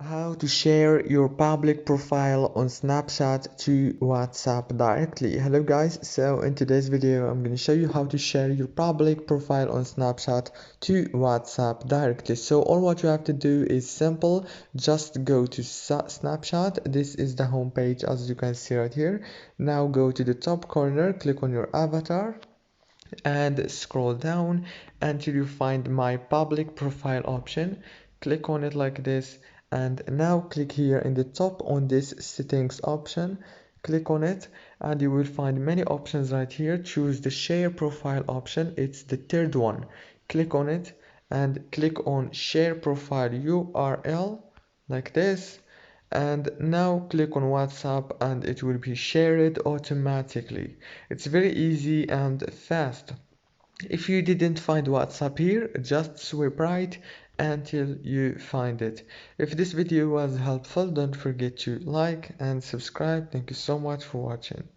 How to share your public profile on Snapchat to WhatsApp directly. Hello guys, so in today's video I'm going to show you how to share your public profile on Snapchat to WhatsApp directly. So all what you have to do is simple. Just go to Snapchat. This is the home page as you can see right here. Now go to the top corner, click on your avatar and scroll down until you find my public profile option. Click on it like this, and now click here in the top on this settings option. Click on it and you will find many options right here. Choose the share profile option, it's the third one. Click on it and click on share profile URL like this, and now click on WhatsApp and it will be shared automatically. It's very easy and fast. If you didn't find WhatsApp here, just swipe right until you find it. If this video was helpful, don't forget to like and subscribe. Thank you so much for watching.